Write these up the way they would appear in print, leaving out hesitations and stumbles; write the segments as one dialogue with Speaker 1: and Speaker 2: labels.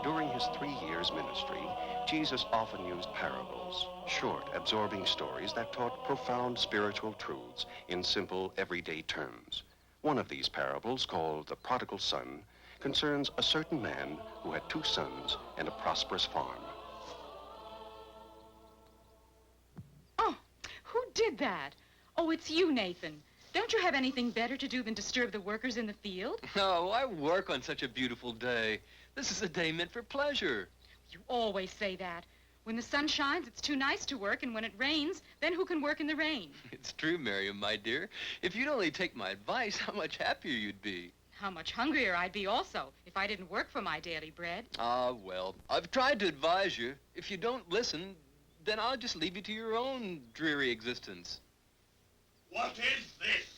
Speaker 1: During his 3 years' ministry, Jesus often used parables, short, absorbing stories that taught profound spiritual truths in simple, everyday terms. One of these parables, called the Prodigal Son, concerns a certain man who had 2 sons and a prosperous farm.
Speaker 2: Oh, who did that? Oh, it's you, Nathan. Don't you have anything better to do than disturb the workers in the field?
Speaker 3: No, I work on such a beautiful day. This is a day meant for pleasure.
Speaker 2: You always say that. When the sun shines, it's too nice to work, and when it rains, then who can work in the rain?
Speaker 3: It's true, Miriam, my dear. If you'd only take my advice, how much happier you'd be.
Speaker 2: How much hungrier I'd be also if I didn't work for my daily bread.
Speaker 3: Ah, well, I've tried to advise you. If you don't listen, then I'll just leave you to your own dreary existence.
Speaker 4: What is this?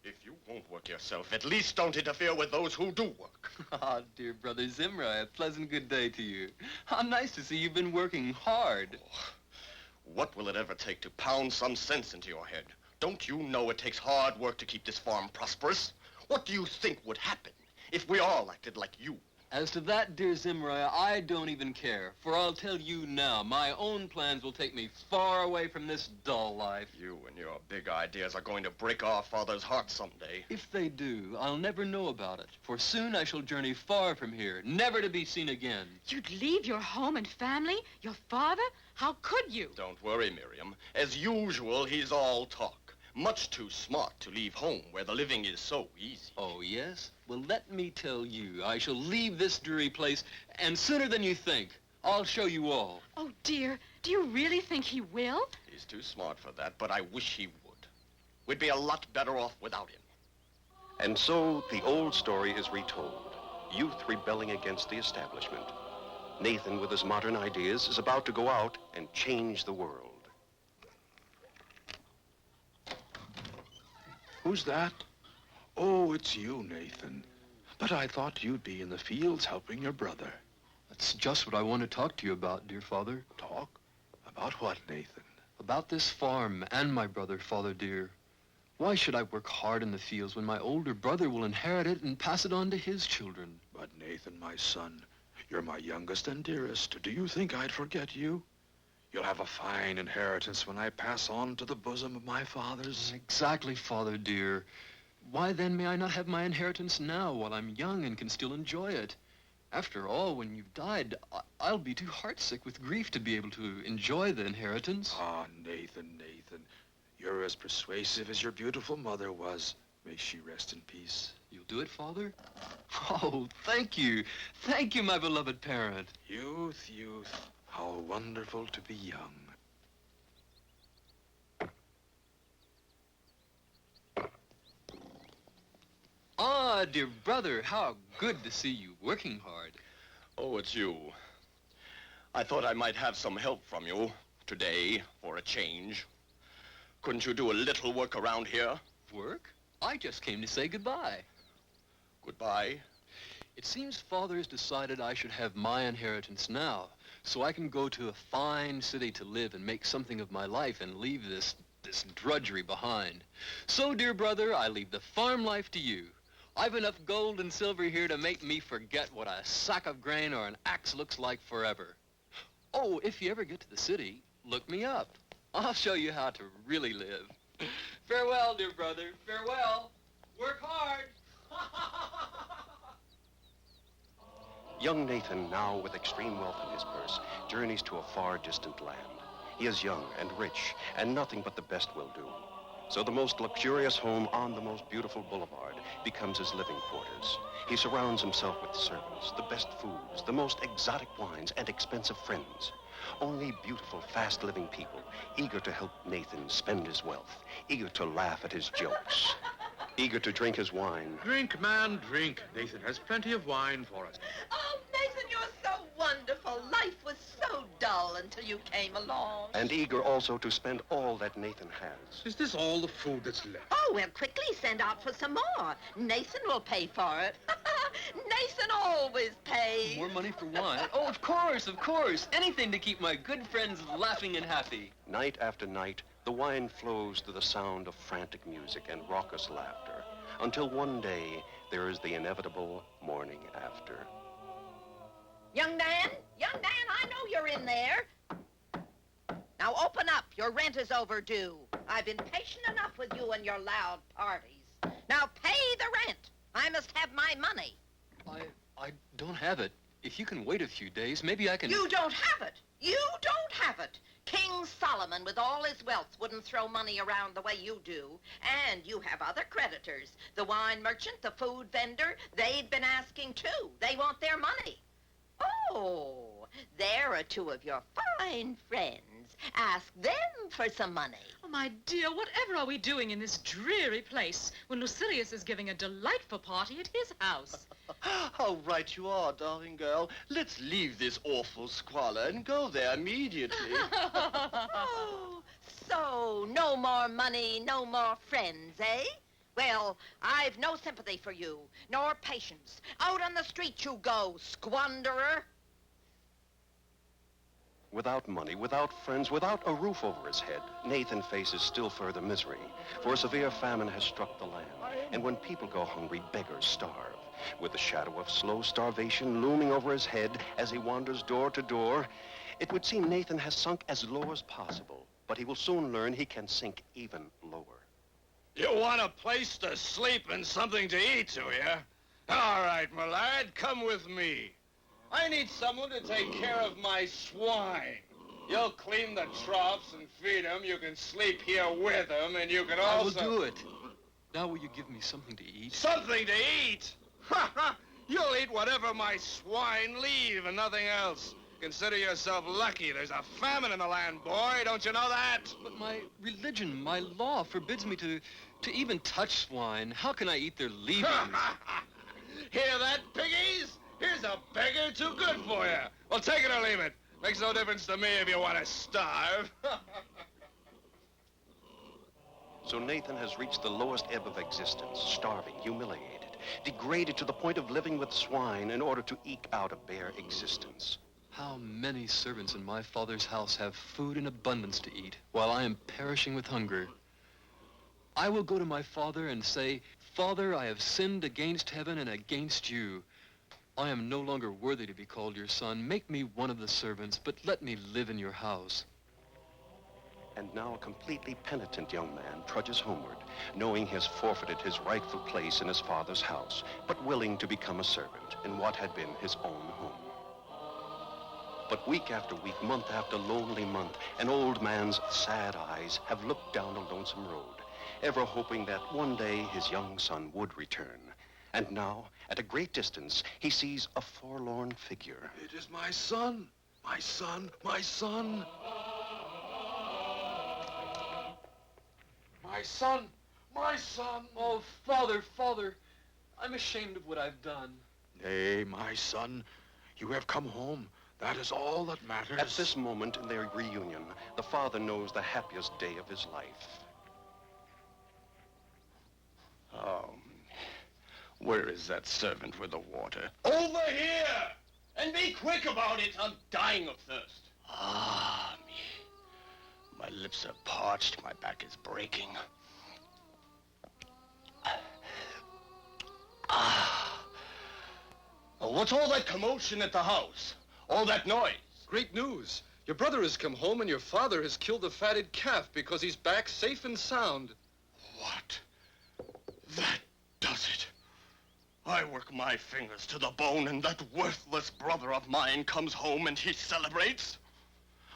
Speaker 4: If you won't work yourself, at least don't interfere with those who do work.
Speaker 3: Ah, dear brother Zimri, a pleasant good day to you. How nice to see you've been working hard.
Speaker 4: Oh, what will it ever take to pound some sense into your head? Don't you know it takes hard work to keep this farm prosperous? What do you think would happen if we all acted like you?
Speaker 3: As to that, dear Zimri, I don't even care, for I'll tell you now, my own plans will take me far away from this dull life.
Speaker 4: You and your big ideas are going to break our father's heart someday.
Speaker 3: If they do, I'll never know about it, for soon I shall journey far from here, never to be seen again.
Speaker 2: You'd leave your home and family? Your father? How could you?
Speaker 4: Don't worry, Miriam. As usual, he's all talk. Much too smart to leave home where the living is so easy.
Speaker 3: Oh, yes? Well, let me tell you, I shall leave this dreary place, and sooner than you think. I'll show you all.
Speaker 2: Oh, dear. Do you really think he will?
Speaker 4: He's too smart for that, but I wish he would. We'd be a lot better off without him.
Speaker 1: And so the old story is retold, youth rebelling against the establishment. Nathan, with his modern ideas, is about to go out and change the world.
Speaker 5: Who's that? Oh, it's you, Nathan. But I thought you'd be in the fields helping your brother.
Speaker 3: That's just what I want to talk to you about, dear father.
Speaker 5: Talk? About what, Nathan?
Speaker 3: About this farm and my brother, father dear. Why should I work hard in the fields when my older brother will inherit it and pass it on to his children?
Speaker 5: But Nathan, my son, you're my youngest and dearest. Do you think I'd forget you? You'll have a fine inheritance when I pass on to the bosom of my fathers.
Speaker 3: Exactly, father dear. Why then may I not have my inheritance now while I'm young and can still enjoy it? After all, when you've died, I'll be too heartsick with grief to be able to enjoy the inheritance.
Speaker 5: Ah, Nathan, Nathan, you're as persuasive as your beautiful mother was. May she rest in peace.
Speaker 3: You'll do it, father? Oh, thank you. Thank you, my beloved parent.
Speaker 5: Youth, youth. How wonderful to be young.
Speaker 3: Ah, dear brother, how good to see you working hard.
Speaker 4: Oh, it's you. I thought I might have some help from you today for a change. Couldn't you do a little work around here?
Speaker 3: Work? I just came to say goodbye.
Speaker 4: Goodbye.
Speaker 3: It seems father has decided I should have my inheritance now, so I can go to a fine city to live and make something of my life and leave this drudgery behind. So, dear brother, I leave the farm life to you. I've enough gold and silver here to make me forget what a sack of grain or an axe looks like forever. Oh, if you ever get to the city, look me up. I'll show you how to really live. Farewell, dear brother. Farewell. Work hard.
Speaker 1: Young Nathan, now with extreme wealth in his purse, journeys to a far distant land. He is young and rich, and nothing but the best will do. So the most luxurious home on the most beautiful boulevard becomes his living quarters. He surrounds himself with servants, the best foods, the most exotic wines, and expensive friends. Only beautiful, fast-living people, eager to help Nathan spend his wealth, eager to laugh at his jokes, eager to drink his wine.
Speaker 5: Drink, man, drink. Nathan has plenty of wine for us.
Speaker 6: Oh, Nathan, you're so wonderful. Life was so dull until you came along.
Speaker 1: And eager also to spend all that Nathan has.
Speaker 5: Is this all the food that's left?
Speaker 6: Oh, we'll quickly send out for some more. Nathan will pay for it. Nathan always pays.
Speaker 3: More money for wine? Oh, of course, of course. Anything to keep my good friends laughing and happy.
Speaker 1: Night after night, the wine flows to the sound of frantic music and raucous laughter, until one day there is the inevitable morning after.
Speaker 6: Young Dan, I know you're in there. Now open up. Your rent is overdue. I've been patient enough with you and your loud parties. Now pay the rent. I must have my money.
Speaker 3: I don't have it. If you can wait a few days, maybe I can...
Speaker 6: You don't have it. You don't have it. King Solomon, with all his wealth, wouldn't throw money around the way you do. And you have other creditors. The wine merchant, the food vendor, they've been asking too. They want their money. Oh, there are two of your fine friends. Ask them for some money.
Speaker 2: Oh, my dear, whatever are we doing in this dreary place when Lucilius is giving a delightful party at his house?
Speaker 4: How right you are, darling girl. Let's leave this awful squalor and go there immediately.
Speaker 6: Oh, so no more money, no more friends, eh? Well, I've no sympathy for you, nor patience. Out on the street you go, squanderer.
Speaker 1: Without money, without friends, without a roof over his head, Nathan faces still further misery. For a severe famine has struck the land, and when people go hungry, beggars starve. With the shadow of slow starvation looming over his head as he wanders door to door, it would seem Nathan has sunk as low as possible, but he will soon learn he can sink even lower.
Speaker 5: You want a place to sleep and something to eat, do you? All right, my lad, come with me. I need someone to take care of my swine. You'll clean the troughs and feed them. You can sleep here with them, and you can also...
Speaker 3: I will do it. Now will you give me something to eat?
Speaker 5: Something to eat? Ha ha! You'll eat whatever my swine leave and nothing else. Consider yourself lucky. There's a famine in the land, boy. Don't you know that?
Speaker 3: But my religion, my law forbids me to even touch swine. How can I eat their leavings?
Speaker 5: Hear that, piggies? Here's a beggar too good for you. Well, take it or leave it. Makes no difference to me if you want to starve.
Speaker 1: So Nathan has reached the lowest ebb of existence, starving, humiliated, degraded to the point of living with swine in order to eke out a bare existence.
Speaker 3: How many servants in my father's house have food in abundance to eat, while I am perishing with hunger? I will go to my father and say, Father, I have sinned against heaven and against you. I am no longer worthy to be called your son. Make me one of the servants, but let me live in your house.
Speaker 1: And now a completely penitent young man trudges homeward, knowing he has forfeited his rightful place in his father's house, but willing to become a servant in what had been his own home. But week after week, month after lonely month, an old man's sad eyes have looked down a lonesome road, ever hoping that one day his young son would return. And now, at a great distance, he sees a forlorn figure.
Speaker 5: It is my son, my son, my son. My son, my son.
Speaker 3: Oh, Father, Father, I'm ashamed of what I've done.
Speaker 5: Nay, my son, you have come home. That is all that matters.
Speaker 1: At this moment in their reunion, the father knows the happiest day of his life.
Speaker 4: Where is that servant with the water? Over here! And be quick about it. I'm dying of thirst. Ah, me. My lips are parched. My back is breaking. What's all that commotion at the house? All that noise?
Speaker 3: Great news. Your brother has come home and your father has killed the fatted calf because he's back safe and sound.
Speaker 4: What? That does it. I work my fingers to the bone and that worthless brother of mine comes home and he celebrates.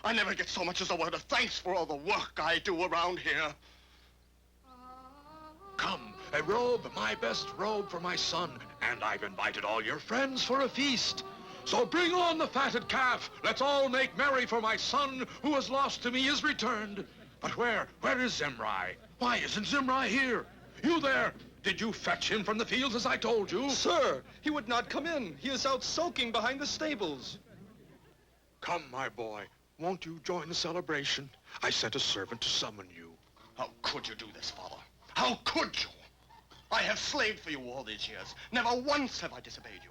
Speaker 4: I never get so much as a word of thanks for all the work I do around here.
Speaker 5: Come, a robe, my best robe for my son. And I've invited all your friends for a feast. So bring on the fatted calf. Let's all make merry, for my son, who was lost to me, is returned. But where is Zimri? Why isn't Zimri here? You there! Did you fetch him from the fields as I told you?
Speaker 3: Sir, he would not come in. He is out soaking behind the stables.
Speaker 5: Come, my boy. Won't you join the celebration? I sent a servant to summon you.
Speaker 4: How could you do this, Father? How could you? I have slaved for you all these years. Never once have I disobeyed you.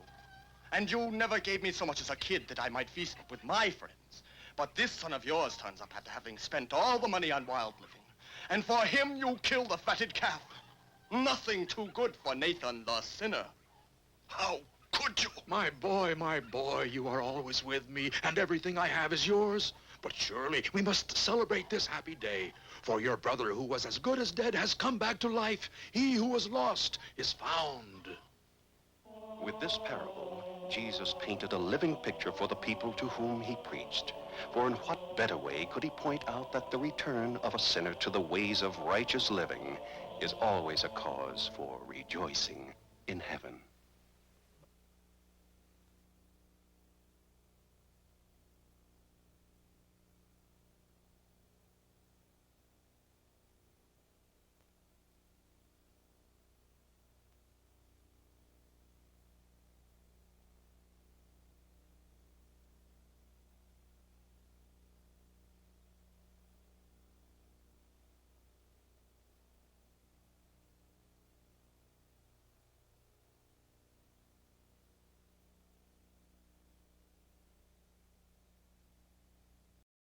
Speaker 4: And you never gave me so much as a kid that I might feast with my friends. But this son of yours turns up after having spent all the money on wild living. And for him, you kill the fatted calf. Nothing too good for Nathan the sinner. How could you?
Speaker 5: My boy, you are always with me, and everything I have is yours. But surely we must celebrate this happy day, for your brother who was as good as dead has come back to life. He who was lost is found.
Speaker 1: With this parable, Jesus painted a living picture for the people to whom he preached. For in what better way could he point out that the return of a sinner to the ways of righteous living is always a cause for rejoicing in heaven?